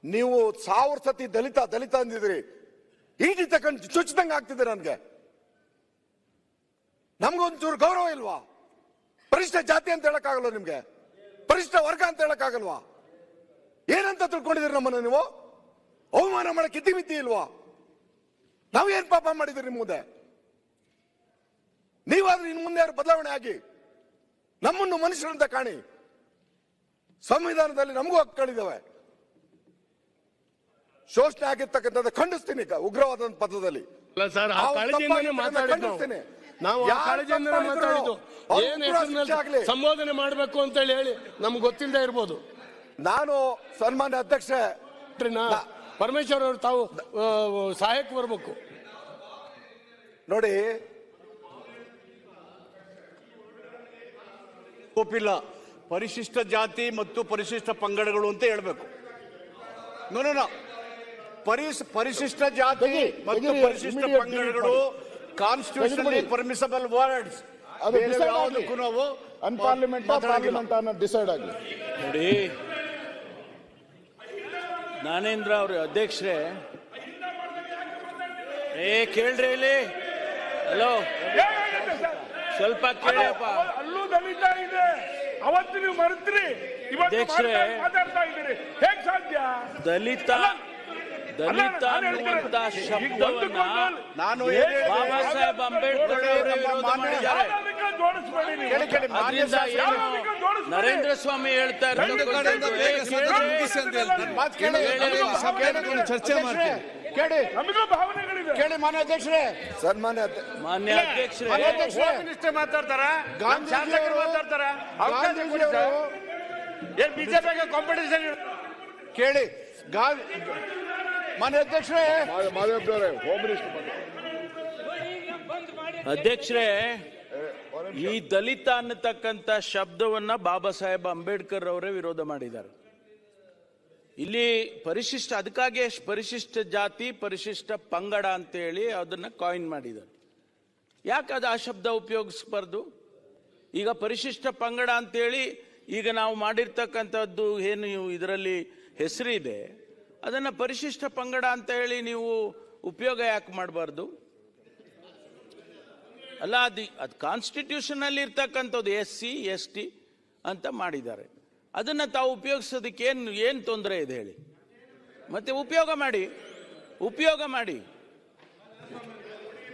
ನೀವು 1000 ಸತಿ ದಲಿತ ಅಂದಿದ್ರಿ. ಈಟಿ ತಗೊಂಡು ಚುಚ್ಚಿದಂಗೆ ಆಗ್ತಿದೆ ನನಗೆ. ನಮ್ಗೊಂಚೂರು ಗೌರವ ಇಲ್ವಾ? ಪರಿಷ್ಠ ಜಾತಿ ಅಂತ ಹೇಳಕ್ಕಾಗಲ್ವ ನಿಮ್ಗೆ? ಪರಿಷ್ಠ ವರ್ಗ ಅಂತ ಹೇಳಕ್ಕಾಗಲ್ವಾ? ಏನಂತ ತಿಳ್ಕೊಂಡಿದ್ದೀರಿ ನಮ್ಮನ್ನ ನೀವು? ಅವಮಾನ ಮಾಡಕ್ಕೆ ಇತಿಮಿತಿ ಇಲ್ವಾ? ನಾವೇನ್ ಪಾಪ ಮಾಡಿದ್ರಿ ನಿಮ್ ಮುಂದೆ? ನೀವಾದ್ರೂ ಇನ್ ಮುಂದೆ ಯಾರು ಬದಲಾವಣೆ ಆಗಿ ನಮ್ಮನ್ನು ಮನುಷ್ಯರಂತ ಕಾಣಿ. ಸಂವಿಧಾನದಲ್ಲಿ ನಮಗೂ ಹಕ್ಕುಗಳಿದ್ದಾವೆ. ಶೋಷಣೆ ಆಗಿರ್ತಕ್ಕಂಥದ್ದು ಖಂಡಿಸ್ತೀನಿ ಉಗ್ರವಾದ ಪದದಲ್ಲಿ. ಸಂಬೋಧನೆ ಮಾಡಬೇಕು ಅಂತ ಹೇಳಿ ನಮ್ಗೆ ಗೊತ್ತಿಲ್ಲದೆ ಇರ್ಬೋದು. ನಾನು ಸನ್ಮಾನ್ಯ ಅಧ್ಯಕ್ಷ ಪರಮೇಶ್ವರ್ ಅವರು ತಾವು ಸಹಾಯಕ್ಕೆ ಬರಬೇಕು. ನೋಡಿ, ಒಪ್ಪಿಲ್ಲ. ಪರಿಶಿಷ್ಟ ಜಾತಿ ಮತ್ತು ಪರಿಶಿಷ್ಟ ಪಂಗಡಗಳು ಅಂತ ಹೇಳ್ಬೇಕು. ನೋ ಪರಿಶಿಷ್ಟ ಜಾತಿ ಮತ್ತು ಪರಿಶಿಷ್ಟ ಪಂಗಡಗಳು ಕಾನ್ಸ್ಟಿಟ್ಯೂಷನಲಿ ಪರ್ಮಿಸಬಲ್ ವರ್ಡ್ಸ್. ಯಾವುದಕ್ಕೂ ನಾವು ಅನ್ಪಾರ್ಲಿಮೆಂಟ್ ಡಿಸೈಡ್ ಆಗಿ ನೋಡಿ. ಜ್ಞಾನೇಂದ್ರ ಅವರು ಅಧ್ಯಕ್ಷರೇ, ಕೇಳ್ರಿ ಇಲ್ಲಿ. ಹಲೋ, ಸ್ವಲ್ಪ ಕೇಳಪ್ಪ. ಅಲ್ಲೂ ದಲಿತ ಇದೆ, ಅವತ್ತು ನೀವು ಮರೆತ್ರಿ, ಅಧ್ಯಕ್ಷರೇ, ಮಾತಾಡ್ತಾ ಇದ್ದೀರಿ. ಹೇಗ್ ಸಾಧ್ಯ? ದಲಿತ ಅನ್ನುವಂತ ಶಬ್ದವನ್ನ ನಾನು ಬಾಬಾ ಸಾಹೇಬ್ ಅಂಬೇಡ್ಕರ್ ಅದರಿಂದ ನರೇಂದ್ರ ಸ್ವಾಮಿ ಹೇಳ್ತಾ ಇರ್ತಾರೆ. ಚರ್ಚೆ ಮಾಡ್ತೀವಿ. ಕೇಳಿ ಮಾನ್ಯ ಅಧ್ಯಕ್ಷರೇ. ಮಾನ್ಯ ಅಧ್ಯಕ್ಷರೇ ಮಾತಾಡ್ತಾರ, ಶಾಸಕರು ಮಾತಾಡ್ತಾರ, ಏನ್ ಬಿಜೆಪಿಗೆ ಕಾಂಪಿಟೇಷನ್? ಕೇಳಿ ಮಾನ್ಯ ಅಧ್ಯಕ್ಷರೇ. ಅಧ್ಯಕ್ಷರೇ, ಈ ದಲಿತ ಅನ್ನತಕ್ಕಂಥ ಶಬ್ದವನ್ನ ಬಾಬಾ ಸಾಹೇಬ್ ಅಂಬೇಡ್ಕರ್ ಅವರೇ ವಿರೋಧ ಮಾಡಿದ್ದಾರೆ. ಇಲ್ಲಿ ಪರಿಶಿಷ್ಟ, ಅದಕ್ಕಾಗಿ ಪರಿಶಿಷ್ಟ ಜಾತಿ ಪರಿಶಿಷ್ಟ ಪಂಗಡ ಅಂತ ಹೇಳಿ ಅದನ್ನ ಕಾಯಿನ್ ಮಾಡಿದ್ದಾರೆ. ಯಾಕೆ ಅದು ಆ ಶಬ್ದ ಉಪಯೋಗಿಸಬಾರ್ದು? ಈಗ ಪರಿಶಿಷ್ಟ ಪಂಗಡ ಅಂತೇಳಿ ಈಗ ನಾವು ಮಾಡಿರ್ತಕ್ಕಂಥದ್ದು ಏನು ಇದರಲ್ಲಿ ಹೆಸರಿದೆ, ಅದನ್ನ ಪರಿಶಿಷ್ಟ ಪಂಗಡ ಅಂತ ಹೇಳಿ ನೀವು ಉಪಯೋಗ ಯಾಕೆ ಮಾಡಬಾರ್ದು? ಅಲ್ಲ, ಅದು ಕಾನ್ಸ್ಟಿಟ್ಯೂಷನ್ ಅಲ್ಲಿ ಇರ್ತಕ್ಕಂಥದ್ದು SC ST ಅಂತ ಮಾಡಿದ್ದಾರೆ. ಅದನ್ನ ತಾವು ಉಪಯೋಗಿಸೋದಕ್ಕೆ ಏನು ತೊಂದರೆ ಇದೆ ಹೇಳಿ? ಮತ್ತೆ ಉಪಯೋಗ ಮಾಡಿ.